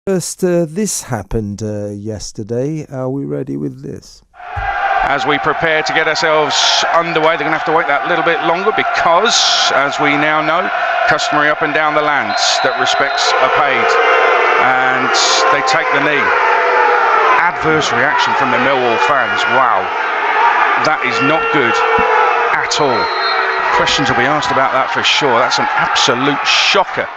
First, this happened yesterday. Are we ready with this? As we prepare to get ourselves underway, they're going to have to wait that little bit longer because, as we now know, customary up and down the land that respects are paid. And they take the knee. Adverse reaction from the Millwall fans. Wow, that is not good at all. Questions will be asked about that for sure. That's an absolute shocker.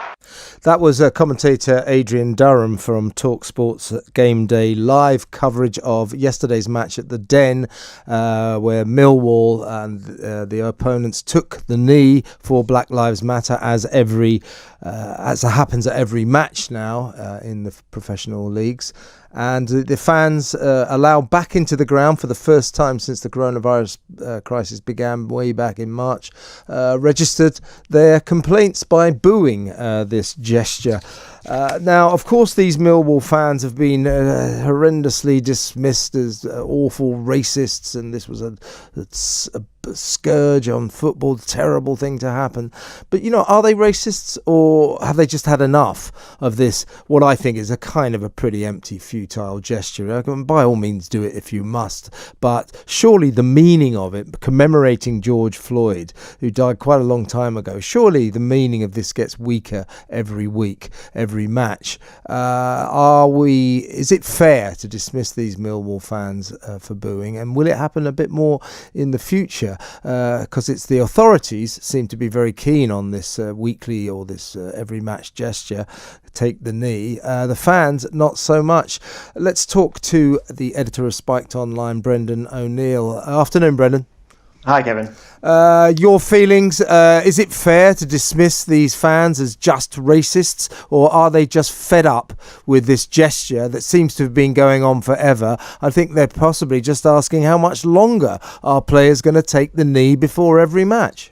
That was commentator Adrian Durham from TalkSport's Game Day live coverage of yesterday's match at the Den, where Millwall and the opponents took the knee for Black Lives Matter, as happens at every match now in the professional leagues. And the fans allowed back into the ground for the first time since the coronavirus crisis began way back in March, registered their complaints by booing this gesture. Now, of course, these Millwall fans have been horrendously dismissed as awful racists, and this was a scourge on football, terrible thing to happen. But, are they racists, or have they just had enough of this, what I think is a kind of a pretty empty, futile gesture? By all means, do it if you must. But surely the meaning of it, commemorating George Floyd, who died quite a long time ago, surely the meaning of this gets weaker every week, every match. Is it fair to dismiss these Millwall fans for booing, and will it happen a bit more in the future? Because it's the authorities seem to be very keen on this weekly or this every match gesture, take the knee. The fans, not so much. Let's talk to the editor of Spiked Online, Brendan O'Neill. Afternoon, Brendan. Hi, Kevin. Your feelings, is it fair to dismiss these fans as just racists, or are they just fed up with this gesture that seems to have been going on forever? I think they're possibly just asking how much longer are players going to take the knee before every match?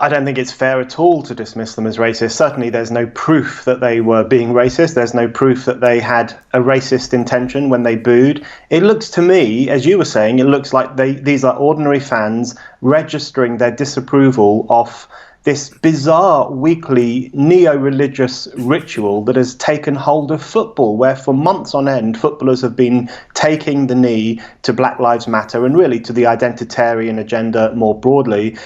I don't think it's fair at all to dismiss them as racist. Certainly there's no proof that they were being racist. There's no proof that they had a racist intention when they booed. It looks to me, as you were saying, it looks like these are ordinary fans registering their disapproval of this bizarre weekly neo-religious ritual that has taken hold of football, where for months on end footballers have been taking the knee to Black Lives Matter and really to the identitarian agenda more broadly.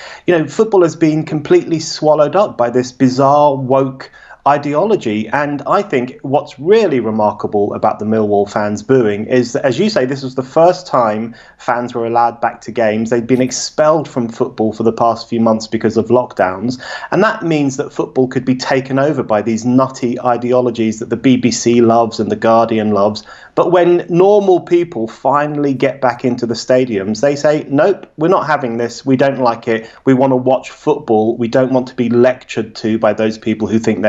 Football has been completely swallowed up by this bizarre woke ideology. And I think what's really remarkable about the Millwall fans booing is that, as you say, this was the first time fans were allowed back to games. They'd been expelled from football for the past few months because of lockdowns. And that means that football could be taken over by these nutty ideologies that the BBC loves and the Guardian loves. But when normal people finally get back into the stadiums, they say, nope, we're not having this. We don't like it. We want to watch football. We don't want to be lectured to by those people who think they're